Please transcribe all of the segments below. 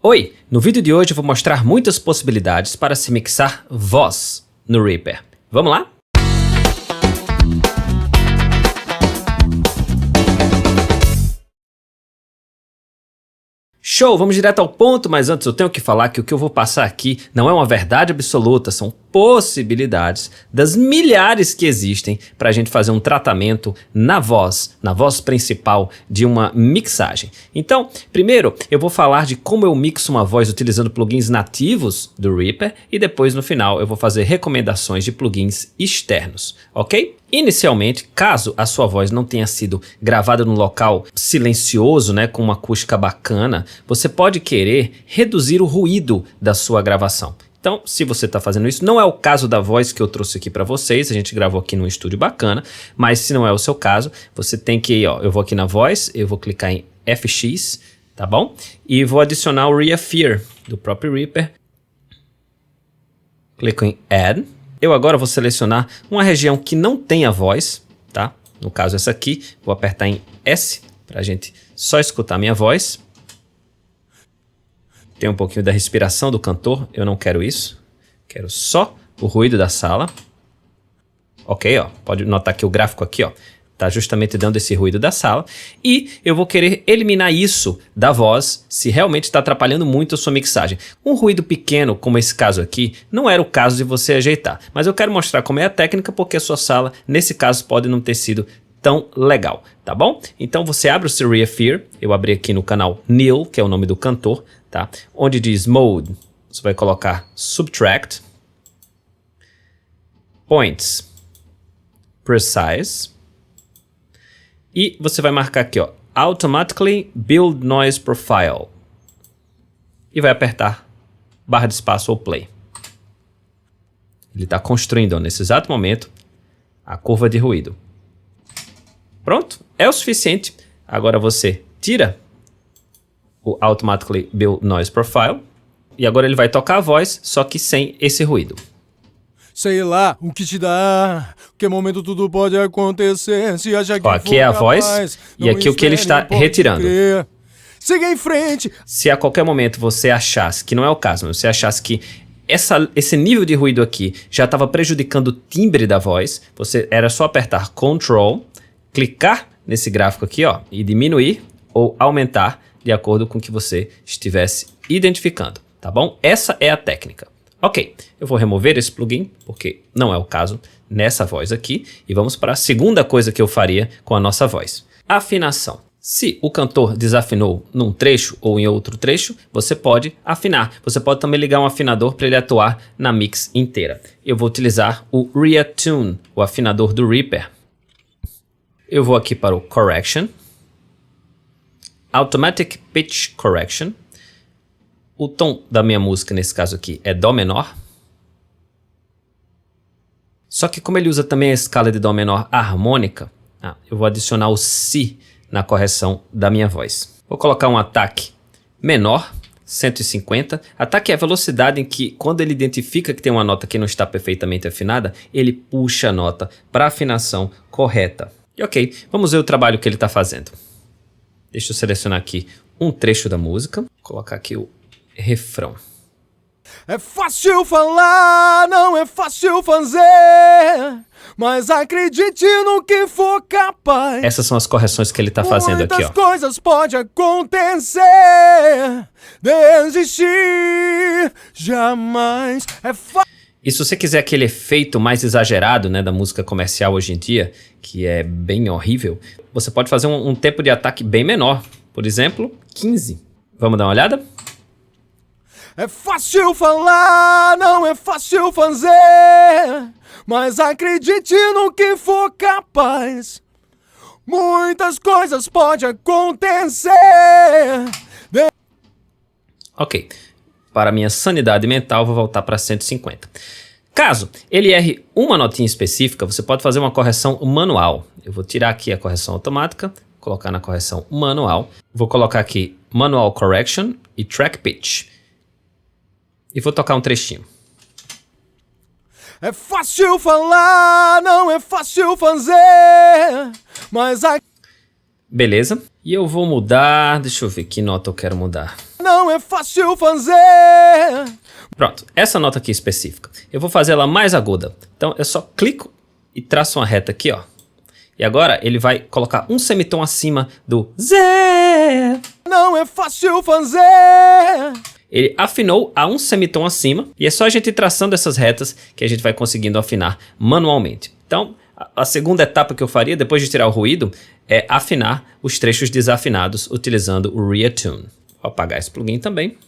Oi! No vídeo de hoje eu vou mostrar muitas possibilidades para se mixar voz no Reaper. Vamos lá? Show! Vamos direto ao ponto, mas antes eu tenho que falar que o que eu vou passar aqui não é uma verdade absoluta, são possibilidades das milhares que existem para a gente fazer um tratamento na voz principal de uma mixagem. Então, primeiro eu vou falar de como eu mixo uma voz utilizando plugins nativos do Reaper e depois no final eu vou fazer recomendações de plugins externos, ok? Inicialmente, caso a sua voz não tenha sido gravada num local silencioso, com uma acústica bacana, você pode querer reduzir o ruído da sua gravação. Então, se você está fazendo isso, não é o caso da voz que eu trouxe aqui para vocês, a gente gravou aqui num estúdio bacana, mas se não é o seu caso, você tem que, eu vou aqui na voz, eu vou clicar em FX, tá bom? E vou adicionar o Reappear do próprio Reaper. Clico em Add. Eu agora vou selecionar uma região que não tenha voz, tá? No caso essa aqui, vou apertar em S para a gente só escutar a minha voz. Tem um pouquinho da respiração do cantor, eu não quero isso. Quero só o ruído da sala. Ok, pode notar que o gráfico aqui, tá justamente dando esse ruído da sala. E eu vou querer eliminar isso da voz se realmente está atrapalhando muito a sua mixagem. Um ruído pequeno, como esse caso aqui, não era o caso de você ajeitar. Mas eu quero mostrar como é a técnica, porque a sua sala, nesse caso, pode não ter sido tão legal, tá bom? Então você abre o seu Reappear, eu abri aqui no canal Neil, que é o nome do cantor, tá? Onde diz Mode, você vai colocar Subtract, Points, Precise, e você vai marcar aqui, Automatically Build Noise Profile, e vai apertar barra de espaço ou play. Ele está construindo nesse exato momento a curva de ruído. Pronto, é o suficiente. Agora você tira o Automatically Build Noise Profile e agora ele vai tocar a voz, só que sem esse ruído. Sei lá o que te dá, que momento tudo pode acontecer, se acha que aqui é a voz e aqui o que ele está retirando. Siga em frente. Se a qualquer momento você achasse, que não é o caso, mas você achasse que esse nível de ruído aqui já estava prejudicando o timbre da voz, era só apertar Ctrl, clicar nesse gráfico aqui, e diminuir ou aumentar de acordo com o que você estivesse identificando, tá bom? Essa é a técnica. Ok, eu vou remover esse plugin, porque não é o caso nessa voz aqui, e vamos para a segunda coisa que eu faria com a nossa voz. Afinação. Se o cantor desafinou num trecho ou em outro trecho, você pode afinar. Você pode também ligar um afinador para ele atuar na mix inteira. Eu vou utilizar o Reattune, o afinador do Reaper. Eu vou aqui para o Correction, Automatic Pitch Correction. O tom da minha música, nesse caso aqui, é Dó menor. Só que como ele usa também a escala de Dó menor harmônica, eu vou adicionar o Si na correção da minha voz. Vou colocar um ataque menor, 150. Ataque é a velocidade em que, quando ele identifica que tem uma nota que não está perfeitamente afinada, ele puxa a nota para a afinação correta. E ok, vamos ver o trabalho que ele está fazendo. Deixa eu selecionar aqui um trecho da música. Vou colocar aqui o refrão. É fácil falar, não é fácil fazer, mas acredite no que for capaz. Essas são as correções que ele está fazendo aqui, Muitas coisas podem acontecer, desistir jamais. E se você quiser aquele efeito mais exagerado, da música comercial hoje em dia, que é bem horrível, você pode fazer um tempo de ataque bem menor. Por exemplo, 15. Vamos dar uma olhada? É fácil falar, não é fácil fazer, mas acredite no que for capaz. Muitas coisas podem acontecer. Ok. Para minha sanidade mental, vou voltar para 150. Caso ele erre uma notinha específica, você pode fazer uma correção manual. Eu vou tirar aqui a correção automática, colocar na correção manual. Vou colocar aqui Manual Correction e Track Pitch. E vou tocar um trechinho. É fácil falar, não é fácil fazer, mas Beleza. E eu vou mudar, deixa eu ver que nota eu quero mudar. Não é fácil fazer. Pronto, essa nota aqui específica. Eu vou fazer ela mais aguda. Então eu só clico e traço uma reta aqui, ó. E agora ele vai colocar um semitom acima do Zé. Não é fácil fazer. Ele afinou a um semitom acima e é só a gente ir traçando essas retas que a gente vai conseguindo afinar manualmente. Então, a segunda etapa que eu faria, depois de tirar o ruído, é afinar os trechos desafinados utilizando o Reatune. Vou apagar esse plugin também.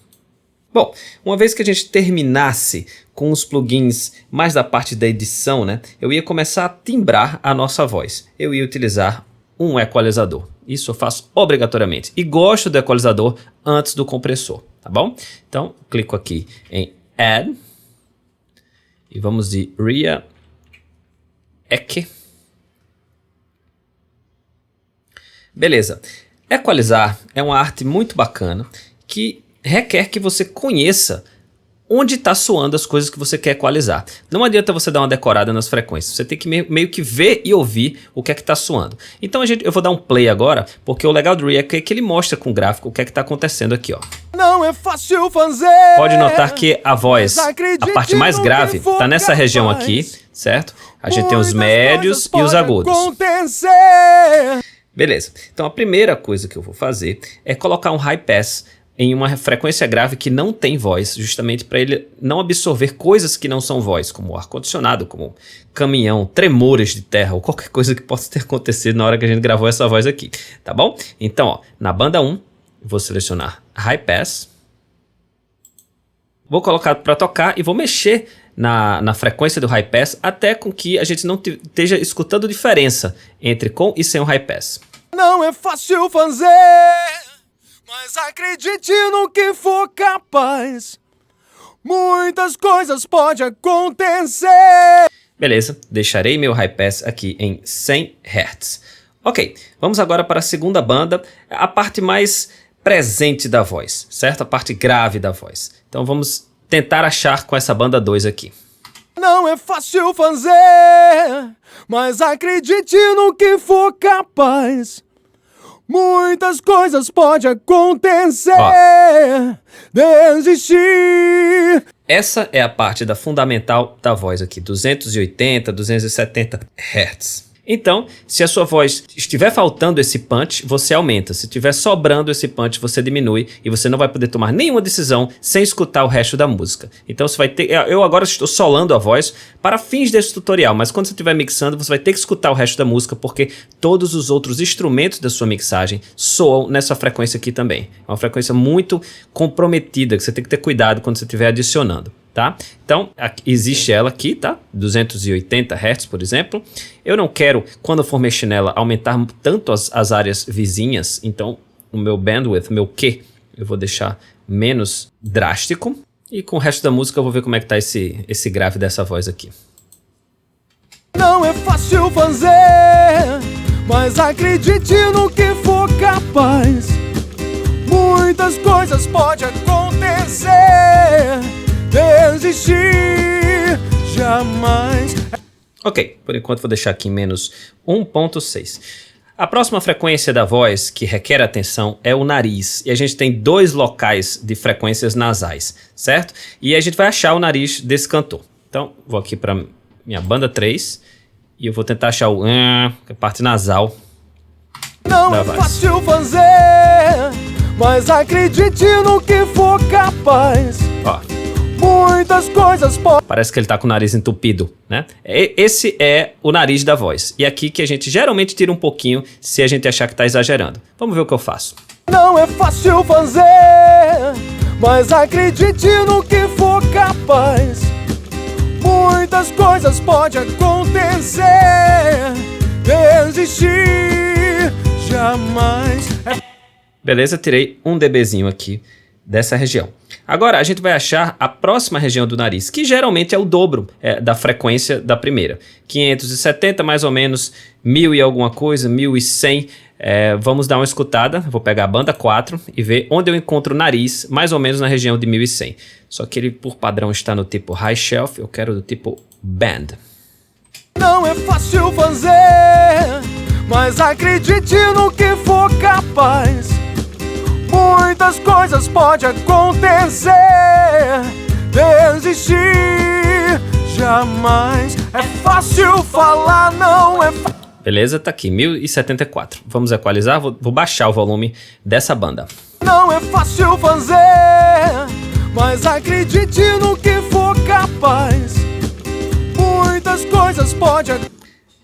Bom, uma vez que a gente terminasse com os plugins mais da parte da edição, né, eu ia começar a timbrar a nossa voz. Eu ia utilizar um equalizador. Isso eu faço obrigatoriamente. E gosto do equalizador antes do compressor, tá bom? Então, clico aqui em Add. E vamos de React. Beleza. Equalizar é uma arte muito bacana que requer que você conheça onde está soando as coisas que você quer equalizar. Não adianta você dar uma decorada nas frequências. Você tem que meio que ver e ouvir o que é que está soando. Então eu vou dar um play agora, porque o legal do React é que ele mostra com o gráfico o que é que está acontecendo aqui, ó. Não é fácil fazer. Pode notar que a voz, a parte mais grave, está nessa região aqui, certo? A gente tem os médios e os agudos. Beleza. Então a primeira coisa que eu vou fazer é colocar um high pass em uma frequência grave que não tem voz, justamente para ele não absorver coisas que não são voz, como ar-condicionado, como caminhão, tremores de terra ou qualquer coisa que possa ter acontecido na hora que a gente gravou essa voz aqui, tá bom? Então, ó, na banda 1, vou selecionar High Pass, vou colocar para tocar e vou mexer na frequência do High Pass até com que a gente não esteja escutando diferença entre com e sem o High Pass. Não é fácil fazer, mas acredite no que for capaz. Muitas coisas podem acontecer. Beleza, deixarei meu high pass aqui em 100 Hz. Ok, vamos agora para a segunda banda, a parte mais presente da voz, certo? A parte grave da voz. Então vamos tentar achar com essa banda 2 aqui. Não é fácil fazer, mas acredite no que for capaz. Muitas coisas podem acontecer. Desistir. Essa é a parte da fundamental da voz aqui, 280, 270 Hz. Então, se a sua voz estiver faltando esse punch, você aumenta. Se estiver sobrando esse punch, você diminui e você não vai poder tomar nenhuma decisão sem escutar o resto da música. Então, você vai ter... Eu agora estou solando a voz para fins desse tutorial, mas quando você estiver mixando, você vai ter que escutar o resto da música porque todos os outros instrumentos da sua mixagem soam nessa frequência aqui também. É uma frequência muito comprometida, que você tem que ter cuidado quando você estiver adicionando. Tá? Então, existe ela aqui, tá? 280 Hz, por exemplo. Eu não quero, quando eu for mexer nela, aumentar tanto as áreas vizinhas. Então, o meu bandwidth, meu Q, eu vou deixar menos drástico. E com o resto da música eu vou ver como é que tá esse grave dessa voz aqui. Não é fácil fazer, mas acredite no que for capaz. Muitas coisas podem acontecer. Desistir jamais. Ok, por enquanto vou deixar aqui em menos 1.6. A próxima frequência da voz que requer atenção é o nariz. E a gente tem 2 locais de frequências nasais, certo? E a gente vai achar o nariz desse cantor. Então, vou aqui para minha banda 3 e eu vou tentar achar a parte nasal. Não é fácil fazer, mas acredite no que for capaz. Ó. Muitas coisas podem... Parece que ele tá com o nariz entupido, né? Esse é o nariz da voz. E aqui que a gente geralmente tira um pouquinho se a gente achar que tá exagerando. Vamos ver o que eu faço. Não é fácil fazer, mas acredite no que for capaz. Muitas coisas podem acontecer. Desistir jamais. Beleza, tirei um dBzinho aqui dessa região. Agora a gente vai achar a próxima região do nariz, que geralmente é o dobro da frequência da primeira. 570 mais ou menos, 1000 e alguma coisa, 1100. Vamos dar uma escutada, vou pegar a banda 4 e ver onde eu encontro o nariz, mais ou menos na região de 1100. Só que ele por padrão está no tipo High Shelf, eu quero do tipo Band. Não é fácil fazer, mas acredite no que for capaz. Muitas coisas podem acontecer. Desistir jamais. É fácil falar, não é fácil. Beleza, tá aqui, 1074. Vamos equalizar, vou baixar o volume dessa banda. Não é fácil fazer, mas acredite no que for capaz. Muitas coisas podem...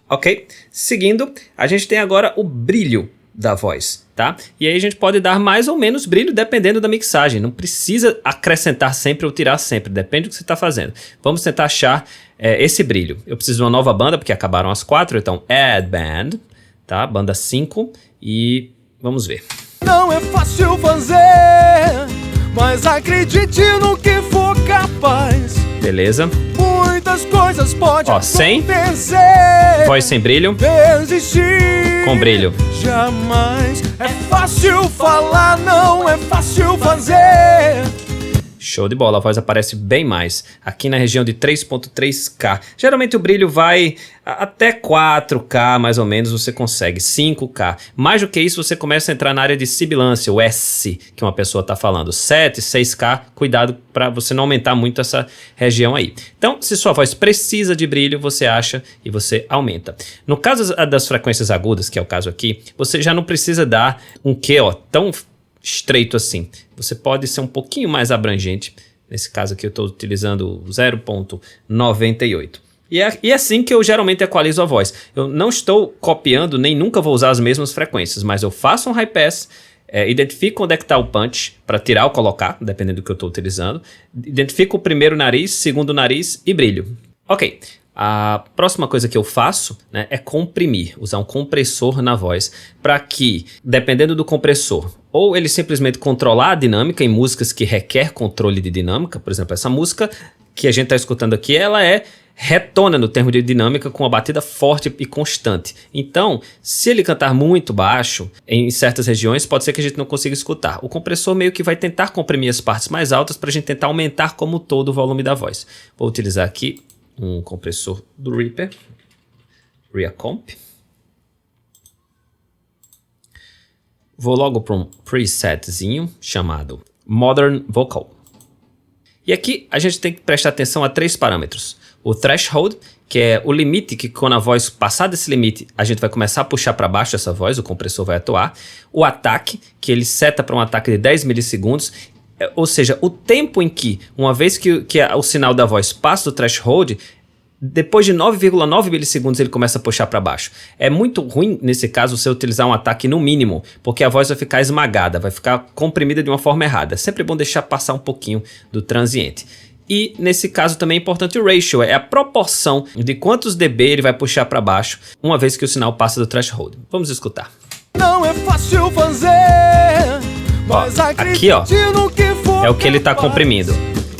Ok, seguindo, a gente tem agora o brilho da voz, tá? E aí a gente pode dar mais ou menos brilho dependendo da mixagem. Não precisa acrescentar sempre ou tirar sempre, depende do que você está fazendo. Vamos tentar achar esse brilho. Eu preciso de uma nova banda, porque acabaram as 4, então Add Band, tá? Banda 5 e vamos ver. Não é fácil fazer, mas acredite no que for capaz. Beleza. Muitas coisas podem acontecer. Voz sem brilho. Desistir com brilho. Jamais. É fácil falar, não é fácil fazer. Show de bola, a voz aparece bem mais, aqui na região de 3.3K. Geralmente o brilho vai até 4K, mais ou menos, você consegue, 5K. Mais do que isso, você começa a entrar na área de sibilância, o S, que uma pessoa está falando. 7, 6K, cuidado para você não aumentar muito essa região aí. Então, se sua voz precisa de brilho, você acha e você aumenta. No caso das frequências agudas, que é o caso aqui, você já não precisa dar um Q, tão estreito assim. Você pode ser um pouquinho mais abrangente. Nesse caso aqui eu estou utilizando 0.98. E é assim que eu geralmente equalizo a voz. Eu não estou copiando, nem nunca vou usar as mesmas frequências, mas eu faço um high pass, identifico onde é que está o punch, para tirar ou colocar, dependendo do que eu estou utilizando. Identifico o primeiro nariz, segundo nariz e brilho. Ok. A próxima coisa que eu faço, né, é comprimir, usar um compressor na voz para que, dependendo do compressor, ou ele simplesmente controlar a dinâmica em músicas que requer controle de dinâmica. Por exemplo, essa música que a gente está escutando aqui, ela é retona no termo de dinâmica com uma batida forte e constante. Então, se ele cantar muito baixo, em certas regiões, pode ser que a gente não consiga escutar. O compressor meio que vai tentar comprimir as partes mais altas para a gente tentar aumentar como todo o volume da voz. Vou utilizar aqui um compressor do Reaper, ReaComp. Vou logo para um presetzinho chamado Modern Vocal. E aqui a gente tem que prestar atenção a 3 parâmetros. O threshold, que é o limite que quando a voz passar desse limite, a gente vai começar a puxar para baixo essa voz, o compressor vai atuar. O ataque, que ele seta para um ataque de 10 milissegundos. Ou seja, o tempo em que, uma vez que o sinal da voz passa do threshold, depois de 9,9 milissegundos ele começa a puxar para baixo. É muito ruim, nesse caso, você utilizar um ataque no mínimo, porque a voz vai ficar esmagada, vai ficar comprimida de uma forma errada. É sempre bom deixar passar um pouquinho do transiente. E nesse caso também é importante o ratio, é a proporção de quantos dB ele vai puxar para baixo, uma vez que o sinal passa do threshold. Vamos escutar. Não é fácil fazer. Aqui, é o que ele está comprimindo.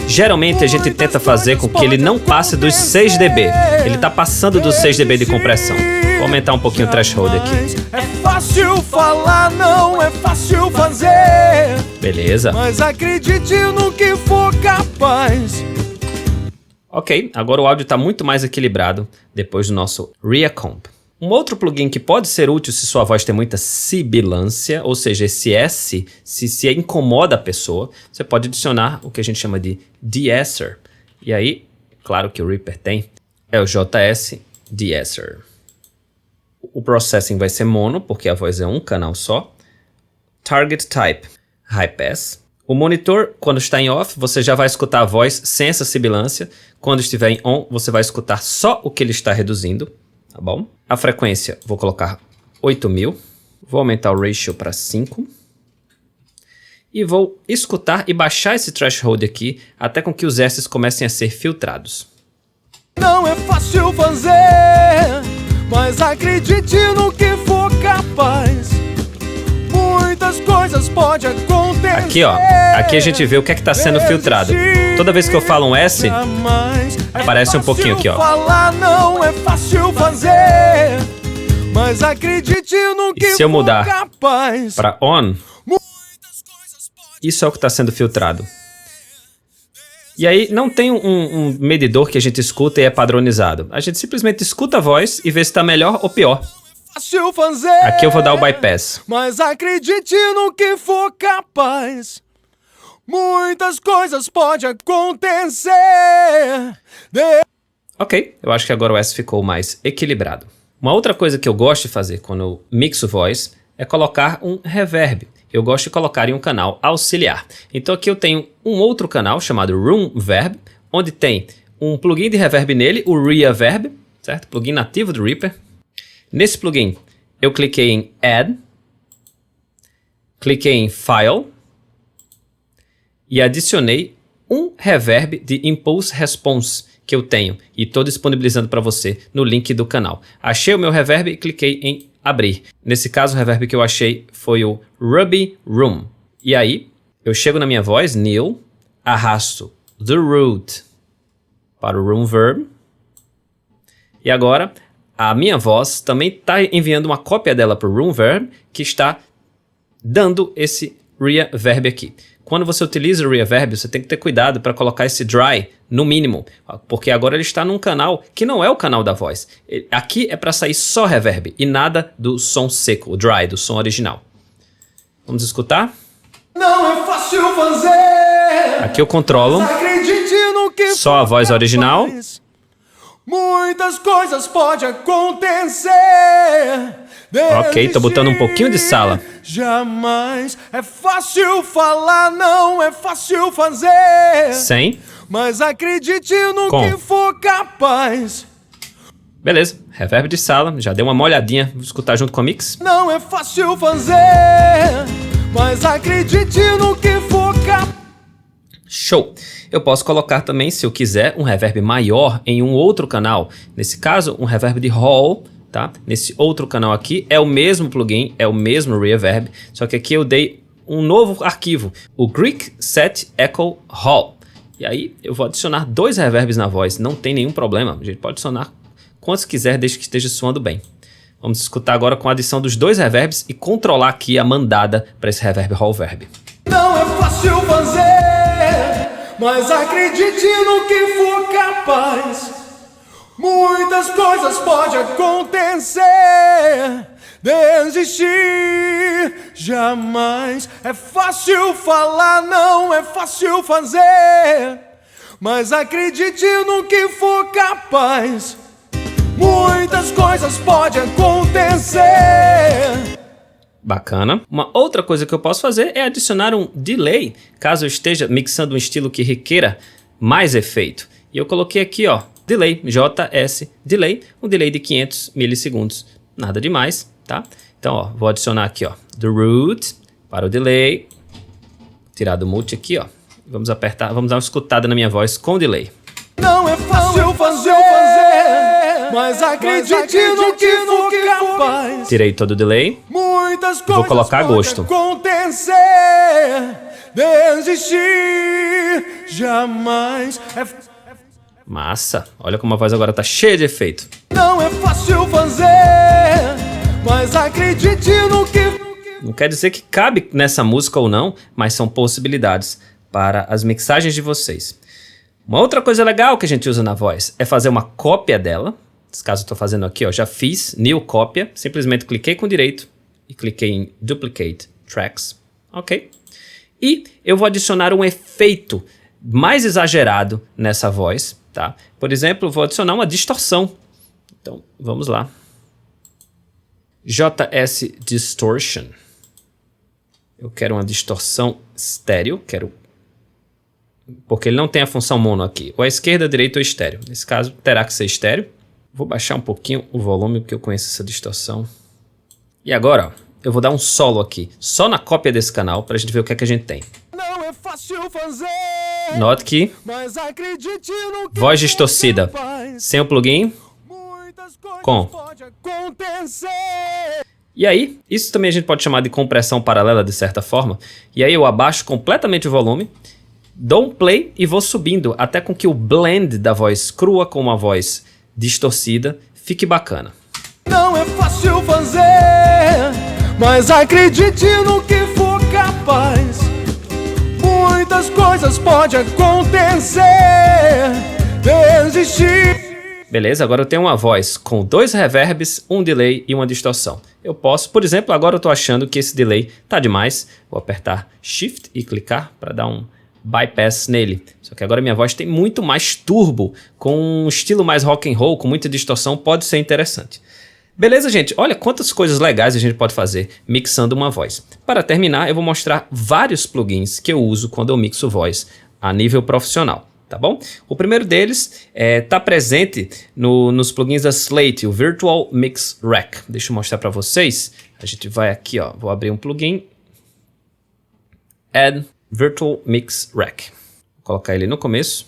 Geralmente a gente tenta fazer com que ele não passe dos 6 dB. Ele está passando dos 6 dB de compressão. Vou aumentar um pouquinho o threshold aqui. É fácil falar, não é fácil fazer. Beleza. Mas acredite no que for capaz. Ok, agora o áudio está muito mais equilibrado depois do nosso ReaComp. Um outro plugin que pode ser útil se sua voz tem muita sibilância, ou seja, esse S, se incomoda a pessoa, você pode adicionar o que a gente chama de de-esser. E aí, claro que o Reaper tem, é o JS de-esser. O processing vai ser mono, porque a voz é um canal só. Target type, high pass. O monitor, quando está em off, você já vai escutar a voz sem essa sibilância. Quando estiver em on, você vai escutar só o que ele está reduzindo. Tá bom? A frequência, vou colocar 8000. Vou aumentar o ratio para 5. E vou escutar e baixar esse threshold aqui até com que os S's comecem a ser filtrados. Não é fácil fazer, mas acredite no que for capaz. Muitas coisas podem acontecer. Aqui, aqui a gente vê o que é que está sendo filtrado. Toda vez que eu falo um S, aparece um pouquinho aqui, falar, não é fácil fazer, mas acredite no que e se eu mudar capaz. Para on, isso é o que está sendo filtrado. E aí não tem um medidor que a gente escuta e é padronizado. A gente simplesmente escuta a voz e vê se está melhor ou pior. fácil fazer. Aqui eu vou dar o bypass. Mas acredite no que for capaz. Muitas coisas podem acontecer. Ok, eu acho que agora o S ficou mais equilibrado. Uma outra coisa que eu gosto de fazer quando eu mixo voz é colocar um reverb. Eu gosto de colocar em um canal auxiliar. Então aqui eu tenho um outro canal chamado Room Verb, onde tem um plugin de reverb nele, o Reverb, certo? Plugin nativo do Reaper. Nesse plugin eu cliquei em Add, cliquei em File e adicionei um reverb de Impulse Response que eu tenho e estou disponibilizando para você no link do canal. Achei o meu reverb e cliquei em abrir. Nesse caso, o reverb que eu achei foi o Ruby Room. E aí, eu chego na minha voz, Neil, arrasto the root para o Room Verb. E agora, a minha voz também está enviando uma cópia dela para o Room Verb, que está dando esse reverb aqui. Quando você utiliza o reverb, você tem que ter cuidado para colocar esse dry no mínimo, porque agora ele está num canal que não é o canal da voz. Aqui é para sair só reverb e nada do som seco, o dry, do som original. Vamos escutar? Não é fácil fazer. Aqui eu controlo só a voz original. Muitas coisas podem acontecer. Ok, tô botando um pouquinho de sala. Jamais é fácil falar, não é fácil fazer. Sem. Mas acredite no que for capaz. Beleza, reverb de sala, já deu uma molhadinha, vou escutar junto com a mix. Não é fácil fazer, mas acredite no que for capaz. Show! Eu posso colocar também, se eu quiser, um reverb maior em um outro canal. Nesse caso, um reverb de hall. Tá? Nesse outro canal aqui é o mesmo plugin, é o mesmo reverb, só que aqui eu dei um novo arquivo, o Greek Set Echo Hall. E aí eu vou adicionar 2 reverbs na voz, não tem nenhum problema, a gente pode adicionar quantos quiser desde que esteja soando bem. Vamos escutar agora com a adição dos 2 reverbs e controlar aqui a mandada para esse reverb hall verb. Não é fácil fazer, mas acredite no que for capaz. Muitas coisas podem acontecer. Desistir jamais é fácil falar, não é fácil fazer. Mas acredite no que for capaz. Muitas coisas podem acontecer. Bacana. Uma outra coisa que eu posso fazer é adicionar um delay, caso eu esteja mixando um estilo que requeira mais efeito. E eu coloquei aqui, ó, delay, JS delay, um delay de 500 milissegundos. Nada demais, tá? Então, ó, vou adicionar aqui, ó, do root para o delay. Tirar do mute aqui, ó. Vamos apertar, vamos dar uma escutada na minha voz com delay. Não é fácil fazer, mas acredite no que for capaz. Tirei todo o delay. Muitas coisas vou colocar a gosto. Acontecer. Desistir jamais é... Massa, olha como a voz agora tá cheia de efeito. Não é fácil fazer, mas acredite no que... Não quer dizer que cabe nessa música ou não, mas são possibilidades para as mixagens de vocês. Uma outra coisa legal que a gente usa na voz é fazer uma cópia dela. Nesse caso eu tô fazendo aqui, ó, já fiz new cópia, simplesmente cliquei com direito e cliquei em duplicate tracks, ok? E eu vou adicionar um efeito mais exagerado nessa voz. Tá? Por exemplo, vou adicionar uma distorção. Então, vamos lá. JS Distortion. Eu quero uma distorção estéreo. Porque ele não tem a função mono aqui. Ou à esquerda, direita ou estéreo. Nesse caso, terá que ser estéreo. Vou baixar um pouquinho o volume, porque eu conheço essa distorção. E agora, ó, eu vou dar um solo aqui. Só na cópia desse canal, para a gente ver o que é que a gente tem. Não é fácil fazer. Note que voz distorcida sem o plugin, com. E aí, isso também a gente pode chamar de compressão paralela de certa forma. E aí eu abaixo completamente o volume, dou um play e vou subindo até com que o blend da voz crua com uma voz distorcida fique bacana. Não é fácil fazer, mas acredite no que for capaz. Muitas coisas podem acontecer. Desistir Beleza, agora eu tenho uma voz com 2 reverbs, um delay e uma distorção. Eu posso, por exemplo, agora eu tô achando que esse delay tá demais. Vou apertar Shift e clicar para dar um bypass nele. Só que agora minha voz tem muito mais turbo, com um estilo mais rock and roll, com muita distorção, pode ser interessante. Beleza, gente? Olha quantas coisas legais a gente pode fazer mixando uma voz. Para terminar, eu vou mostrar vários plugins que eu uso quando eu mixo voz a nível profissional, tá bom? O primeiro deles tá presente nos plugins da Slate, o Virtual Mix Rack. Deixa eu mostrar para vocês. A gente vai aqui, ó, vou abrir um plugin. Add Virtual Mix Rack. Vou colocar ele no começo.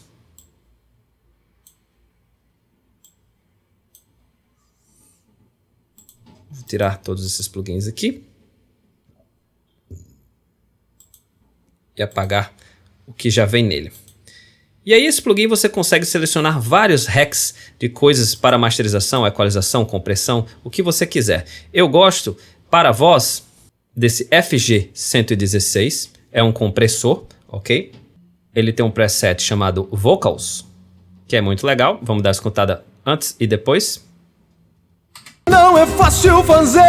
Vou tirar todos esses plugins aqui. E apagar o que já vem nele. E aí esse plugin você consegue selecionar vários hacks de coisas para masterização, equalização, compressão, o que você quiser. Eu gosto, para voz, desse FG116. É um compressor, ok? Ele tem um preset chamado Vocals, que é muito legal. Vamos dar uma escutada antes e depois. Não é fácil fazer,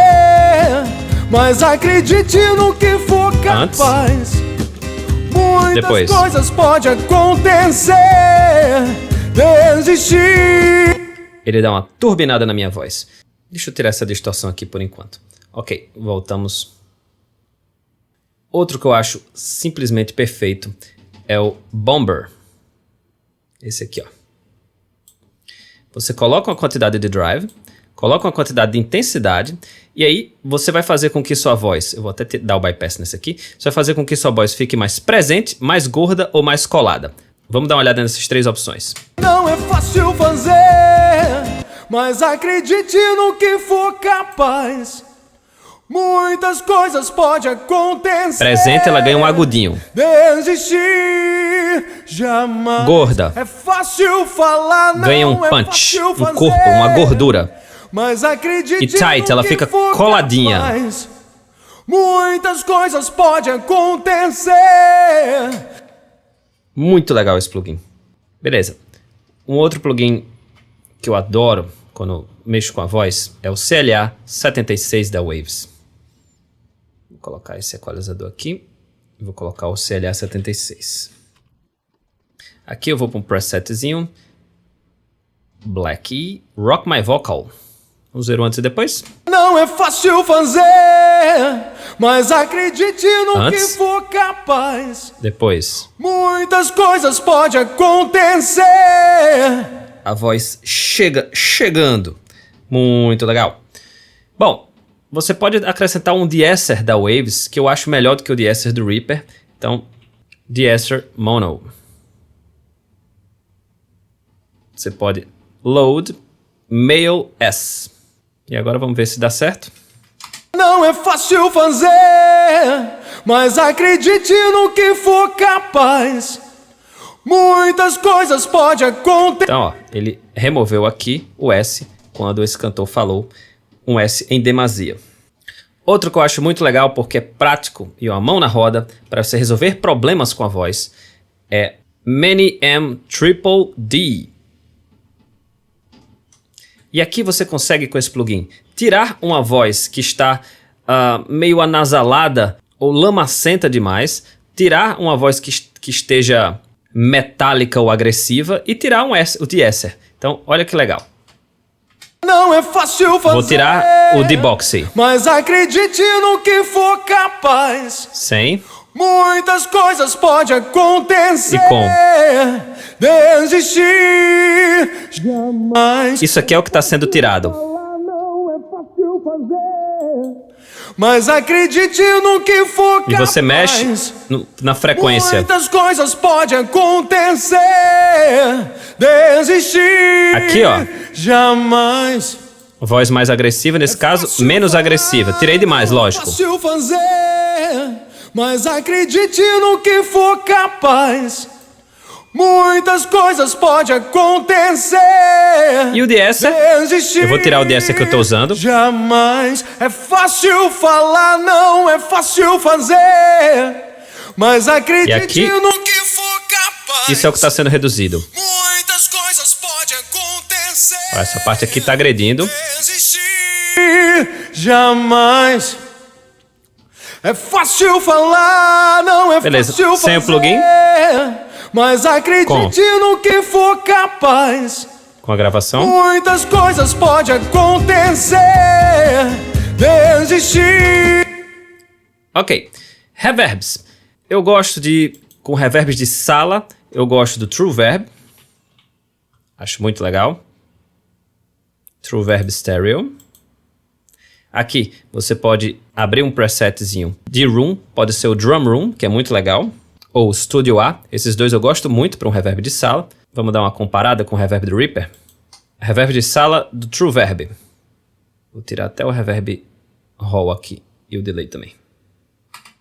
mas acredite no que for capaz. Muitas Depois. coisas podem acontecer. Desistir. Ele dá uma turbinada na minha voz. Deixa eu tirar essa distorção aqui por enquanto. Ok, voltamos. Outro que eu acho simplesmente perfeito é o Bomber. Esse aqui, ó. Você coloca uma quantidade de drive, coloca uma quantidade de intensidade, e aí você vai fazer com que sua voz, eu vou até dar o bypass nesse aqui, você vai fazer com que sua voz fique mais presente, mais gorda ou mais colada. Vamos dar uma olhada nessas 3 opções. Não é fácil fazer, mas acredite no que for capaz. Muitas coisas podem acontecer. Presente, ela ganha um agudinho. Desistir jamais. Gorda. É fácil falar, não Ganha um é punch, fácil um fazer. corpo, uma gordura. Mas acredite E tight, no ela que fica for coladinha. capaz. Muitas coisas podem acontecer. Muito legal esse plugin. Beleza. Um outro plugin que eu adoro quando eu mexo com a voz é o CLA 76 da Waves. Vou colocar esse equalizador aqui. E vou colocar o CLA 76. Aqui eu vou para um presetzinho. Black E, Rock My Vocal. Vamos ver o antes e depois. Não é fácil fazer, mas acredite no Antes. que for capaz. Depois. Muitas coisas podem acontecer. A voz chegando. Muito legal. Bom, você pode acrescentar um de-esser da Waves, que eu acho melhor do que o de-esser do Reaper. Então, de-esser mono. Você pode load male S. E agora vamos ver se dá certo. Não é fácil fazer, mas acredite no que for capaz. Muitas coisas podem acontecer. Então, ó, ele removeu aqui o S quando esse cantor falou um S em demasia. Outro que eu acho muito legal porque é prático e uma mão na roda para você resolver problemas com a voz é Many M Triple D. E aqui você consegue com esse plugin tirar uma voz que está meio anasalada ou lamacenta demais, tirar uma voz que esteja metálica ou agressiva e tirar o de-esser. Então, olha que legal. Não é fácil fazer. Vou tirar o de-boxy. Mas acredite no que for capaz. Sem. Muitas coisas podem acontecer. E com. Desistir jamais. Isso aqui é o que está sendo tirado. Não é fácil fazer. Mas acredite no que for capaz. E você mexe na frequência. Muitas coisas podem acontecer. Desistir. Aqui, ó. Jamais. Voz mais agressiva, nesse caso, menos agressiva. Tirei demais, lógico. Fácil fazer, mas acredite no que for capaz. Muitas coisas podem acontecer. E o de-esser? Desistir Eu vou tirar o de-esser que eu estou usando. Jamais. É fácil falar, não é fácil fazer. Mas acredite E aqui, no que for capaz. isso é o que está sendo reduzido. Muitas coisas podem acontecer. Ó, essa parte aqui tá agredindo. Desistir jamais. É fácil falar, não é Beleza, fácil sem o fazer, plugin. mas acredite no que for capaz. Com a gravação. Muitas coisas podem acontecer. Desistir. Ok. Reverbs. Eu gosto com reverbs de sala, eu gosto do True Verb. Acho muito legal. True Verb Stereo. Aqui, você pode abrir um presetzinho de room, pode ser o Drum Room, que é muito legal, ou Studio A. Esses dois eu gosto muito para um reverb de sala. Vamos dar uma comparada com o reverb do Reaper. Reverb de sala do True Verb. Vou tirar até o reverb Hall aqui e o delay também.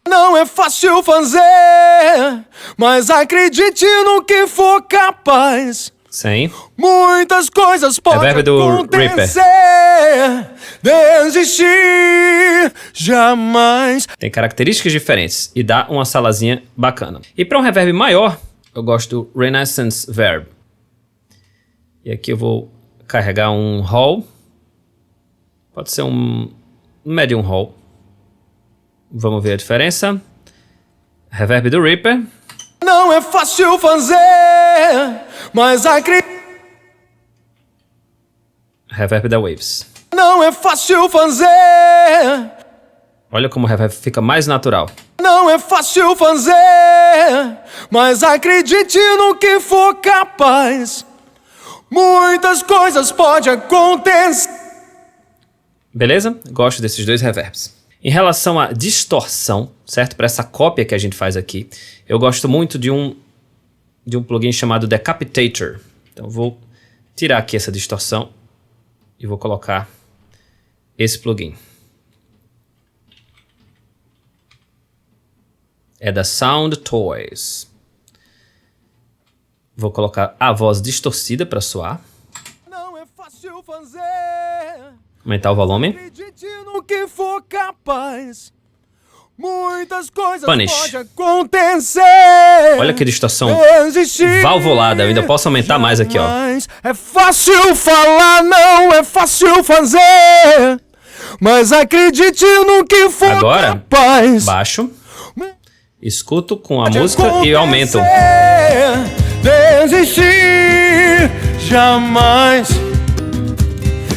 Não é fácil fazer, mas acredite no que for capaz. Sem. Muitas coisas podem Reverb do acontecer. Desistir jamais. Tem características diferentes e dá uma salazinha bacana. E para um reverb maior, eu gosto do Renaissance Verb. E aqui eu vou carregar um Hall. Pode ser um Medium Hall. Vamos ver a diferença. Reverb do Reaper. Não é fácil fazer, mas acredite. Reverb da Waves. Não é fácil fazer. Olha como o reverb fica mais natural. Não é fácil fazer, mas acredite no que for capaz. Muitas coisas podem acontecer. Beleza? Gosto desses dois reverbs. Em relação à distorção, certo? Para essa cópia que a gente faz aqui, eu gosto muito de um plugin chamado Decapitator. Então eu vou tirar aqui essa distorção e vou colocar esse plugin. É da Sound Toys. Vou colocar a voz distorcida para soar. Não é fácil fazer. Aumentar o volume. Acredite no que for capaz. Muitas coisas Punish. podem acontecer. Olha que distorção Desistir valvulada. Eu ainda posso aumentar mais aqui, ó. jamais. É fácil falar, não é fácil fazer. Mas acredite no que for Agora, capaz. baixo. Escuto com a Pode música e aumento. Desistir jamais.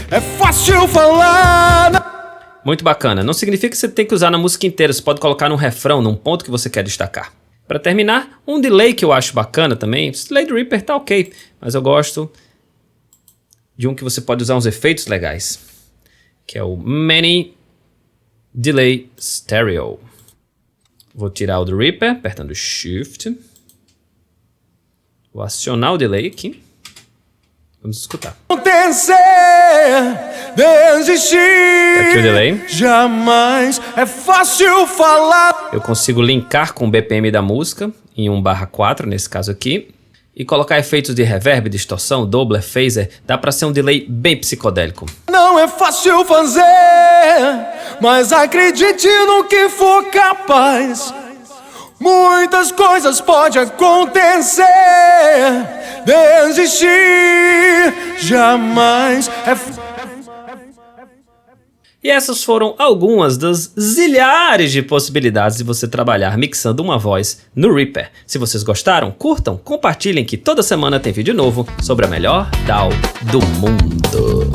É fácil falar. Muito bacana. Não significa que você tem que usar na música inteira. Você pode colocar num refrão, num ponto que você quer destacar. Para terminar, um delay que eu acho bacana também. Esse delay do Reaper tá ok, mas eu gosto de um que você pode usar uns efeitos legais, que é o Many Delay Stereo. Vou tirar o do Reaper, apertando Shift. Vou acionar o delay aqui. Vamos escutar. Acontecer, desistir. Aqui o delay. Jamais é fácil falar. Eu consigo linkar com o BPM da música, em 1/4, nesse caso aqui. E colocar efeitos de reverb, distorção, doubler, phaser. Dá pra ser um delay bem psicodélico. Não é fácil fazer, mas acredite no que for capaz. Muitas coisas podem acontecer. Desistir jamais é. E essas foram algumas das zilhares de possibilidades de você trabalhar mixando uma voz no Reaper. Se vocês gostaram, curtam, compartilhem que toda semana tem vídeo novo sobre a melhor DAW do mundo.